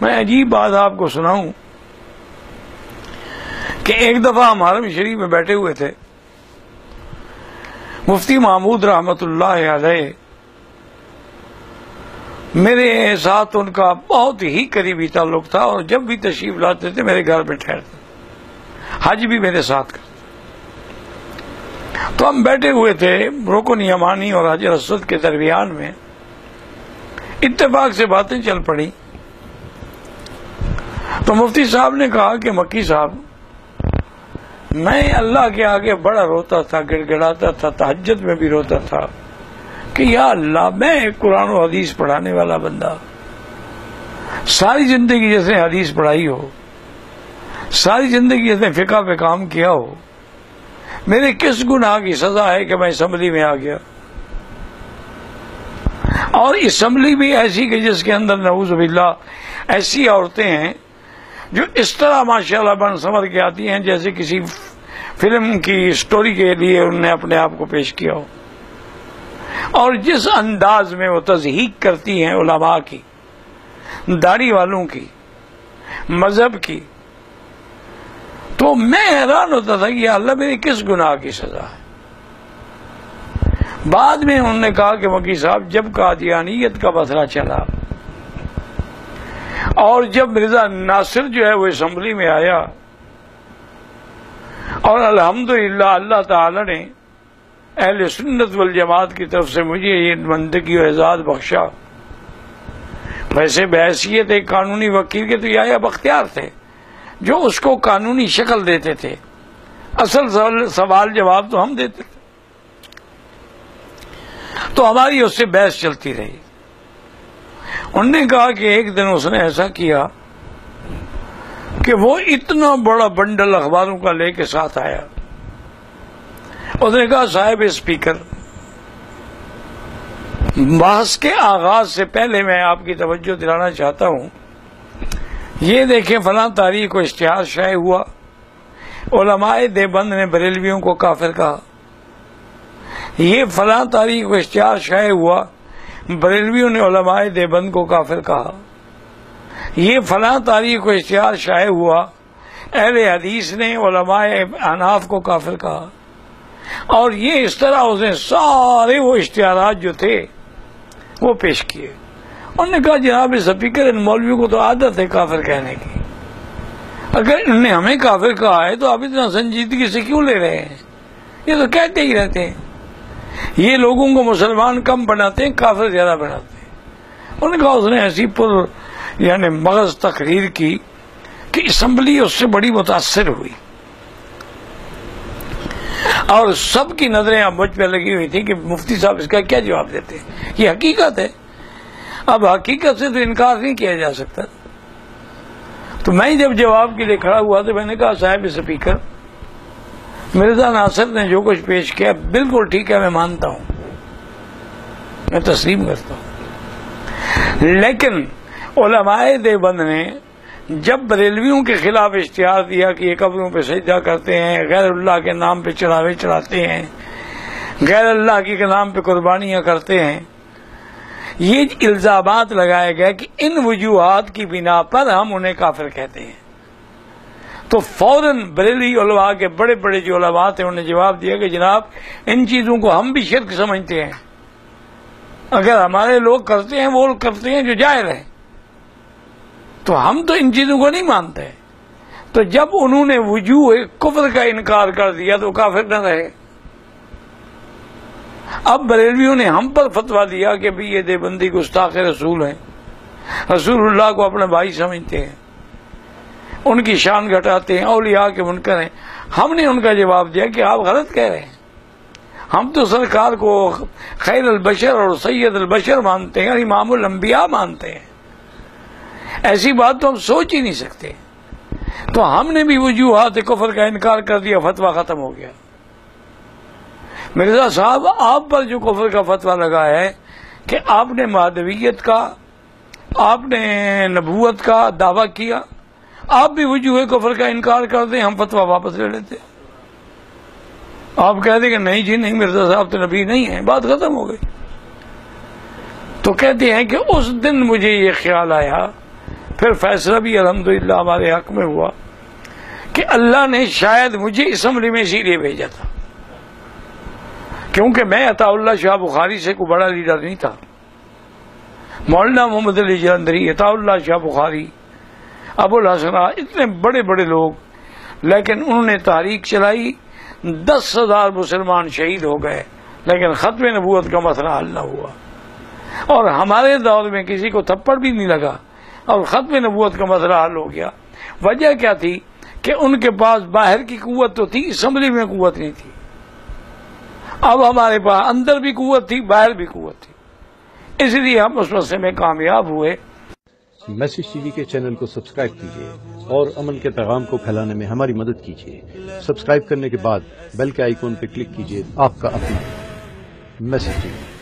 میں عجیب بات آپ کو سناؤں کہ ایک دفعہ ہم حرم شریف میں بیٹھے ہوئے تھے، مفتی محمود رحمت اللہ علیہ میرے ساتھ ان کا بہت ہی قریبی تعلق تھا، اور جب بھی تشریف لاتے تھے میرے گھر میں ٹھہرتے، حج بھی میرے ساتھ کرتے۔ تو ہم بیٹھے ہوئے تھے رکن یمانی اور حجر اسود کے درمیان میں، اتفاق سے باتیں چل پڑی تو مفتی صاحب نے کہا کہ مکی صاحب، میں اللہ کے آگے بڑا روتا تھا، گڑ گڑاتا تھا، تہجد میں بھی روتا تھا کہ یا اللہ، میں ایک قرآن و حدیث پڑھانے والا بندہ، ساری زندگی جیسے حدیث پڑھائی ہو، ساری زندگی جیسے فقہ پہ کام کیا ہو، میرے کس گناہ کی سزا ہے کہ میں اسمبلی میں آ گیا، اور اسمبلی بھی ایسی کہ جس کے اندر نعوذ باللہ ایسی عورتیں ہیں جو اس طرح ماشاءاللہ بن سنور کے آتی ہیں جیسے کسی فلم کی سٹوری کے لیے انہوں نے اپنے آپ کو پیش کیا ہو، اور جس انداز میں وہ تضحیق کرتی ہیں علماء کی، داڑھی والوں کی، مذہب کی، تو میں حیران ہوتا تھا کہ یا اللہ، میری کس گناہ کی سزا ہے۔ بعد میں انہوں نے کہا کہ مکی صاحب، جب قادیانیت کا مسئلہ چلا اور جب مرزا ناصر جو ہے وہ اسمبلی میں آیا، اور الحمدللہ اللہ تعالی نے اہل سنت والجماعت کی طرف سے مجھے یہ بندگی و اعزاز بخشا، ویسے بحیثیت ایک قانونی وکیل کے تو یحییٰ بختیار تھے جو اس کو قانونی شکل دیتے تھے، اصل سوال جواب تو ہم دیتے تھے، تو ہماری اس سے بحث چلتی رہی۔ انہوں نے کہا کہ ایک دن اس نے ایسا کیا کہ وہ اتنا بڑا بنڈل اخباروں کا لے کے ساتھ آیا، اس نے کہا صاحب اسپیکر، بحث کے آغاز سے پہلے میں آپ کی توجہ دلانا چاہتا ہوں، یہ دیکھیں فلاں تاریخ کو اشتہار شائع ہوا، علماء دیوبند نے بریلویوں کو کافر کہا، یہ فلاں تاریخ کو اشتہار شائع ہوا، بریلویوں نے علماء دیوبند کو کافر کہا، یہ فلاں تاریخ کو اشتہار شائع ہوا، اہل حدیث نے علماء احناف کو کافر کہا، اور یہ اس طرح اس نے سارے وہ اشتہارات جو تھے وہ پیش کیے۔ انہوں نے کہا جناب اسپیکر، ان مولویوں کو تو عادت ہے کافر کہنے کی، اگر انہوں نے ہمیں کافر کہا ہے تو آپ اتنا سنجیدگی سے کیوں لے رہے ہیں؟ یہ تو کہتے ہی رہتے ہیں، یہ لوگوں کو مسلمان کم بناتے ہیں، کافر زیادہ بناتے ہیں۔ انہوں نے کہا اس نے ایسی یعنی مغز تقریر کی کہ اسمبلی اس سے بڑی متاثر ہوئی، اور سب کی نظریں اب مجھ پہ لگی ہوئی تھی کہ مفتی صاحب اس کا کیا جواب دیتے ہیں، یہ حقیقت ہے، اب حقیقت سے تو انکار نہیں کیا جا سکتا۔ تو میں جب جواب کے لیے کھڑا ہوا تو میں نے کہا صاحب اسپیکر، مرزا ناصر نے جو کچھ پیش کیا بالکل ٹھیک ہے، میں مانتا ہوں، میں تسلیم کرتا ہوں، لیکن علماء دیوبند نے جب بریلویوں کے خلاف اشتہار دیا کہ یہ قبروں پہ سجدہ کرتے ہیں، غیر اللہ کے نام پہ چڑھاوے چڑھاتے ہیں، غیر اللہ کے نام پہ قربانیاں کرتے ہیں، یہ الزامات لگائے گئے کہ ان وجوہات کی بنا پر ہم انہیں کافر کہتے ہیں، تو فوراً بریلوی علماء کے بڑے بڑے جو علماء تھے انہوں نے جواب دیا کہ جناب ان چیزوں کو ہم بھی شرک سمجھتے ہیں، اگر ہمارے لوگ کرتے ہیں وہ کرتے ہیں جو جائز ہے، تو ہم تو ان چیزوں کو نہیں مانتے۔ تو جب انہوں نے وجوہ کفر کا انکار کر دیا تو کافر نہ رہے۔ اب بریلویوں نے ہم پر فتویٰ دیا کہ بھی یہ دیوبندی گستاخ رسول ہیں، رسول اللہ کو اپنا بھائی سمجھتے ہیں، ان کی شان گھٹاتے ہیں، اولیاء کے منکر ہیں۔ ہم نے ان کا جواب دیا کہ آپ غلط کہہ رہے ہیں، ہم تو سرکار کو خیر البشر اور سید البشر مانتے ہیں اور امام الانبیاء مانتے ہیں، ایسی بات تو ہم سوچ ہی نہیں سکتے۔ تو ہم نے بھی وجوہات کفر کا انکار کر دیا، فتویٰ ختم ہو گیا۔ مرزا صاحب، آپ پر جو کفر کا فتویٰ لگا ہے کہ آپ نے مہدویت کا، آپ نے نبوت کا دعویٰ کیا، آپ بھی وجوہ کفر کا انکار کر دیں، ہم فتویٰ واپس لے لیتے۔ آپ کہتے کہ نہیں جی نہیں، مرزا صاحب تو نبی نہیں ہیں، بات ختم ہو گئی۔ تو کہتے ہیں کہ اس دن مجھے یہ خیال آیا، پھر فیصلہ بھی الحمدللہ ہمارے حق میں ہوا کہ اللہ نے شاید مجھے اسمبلی میں اسی لیے بھیجا تھا، کیونکہ میں عطا اللہ شاہ بخاری سے کوئی بڑا لیڈر نہیں تھا. مولانا محمد علی جلندری، عطا اللہ شاہ بخاری، ابو الحسن، اتنے بڑے بڑے لوگ، لیکن انہوں نے تحریک چلائی، 10,000 مسلمان شہید ہو گئے، لیکن ختم نبوت کا مسئلہ حل نہ ہوا. اور ہمارے دور میں کسی کو تھپڑ بھی نہیں لگا اور ختم نبوت کا مسئلہ حل ہو گیا. وجہ کیا تھی کہ ان کے پاس باہر کی قوت تو تھی، اسمبلی میں قوت نہیں تھی. اب ہمارے پاس اندر بھی قوت تھی، باہر بھی قوت تھی، اس لیے ہم اس مسئلے میں کامیاب ہوئے. میسج ٹی وی کے چینل کو سبسکرائب کیجیے اور امن کے پیغام کو پھیلانے میں ہماری مدد کیجیے. سبسکرائب کرنے کے بعد بیل کے آئیکن پہ کلک کیجیے. آپ کا اپنا میسج ٹی وی.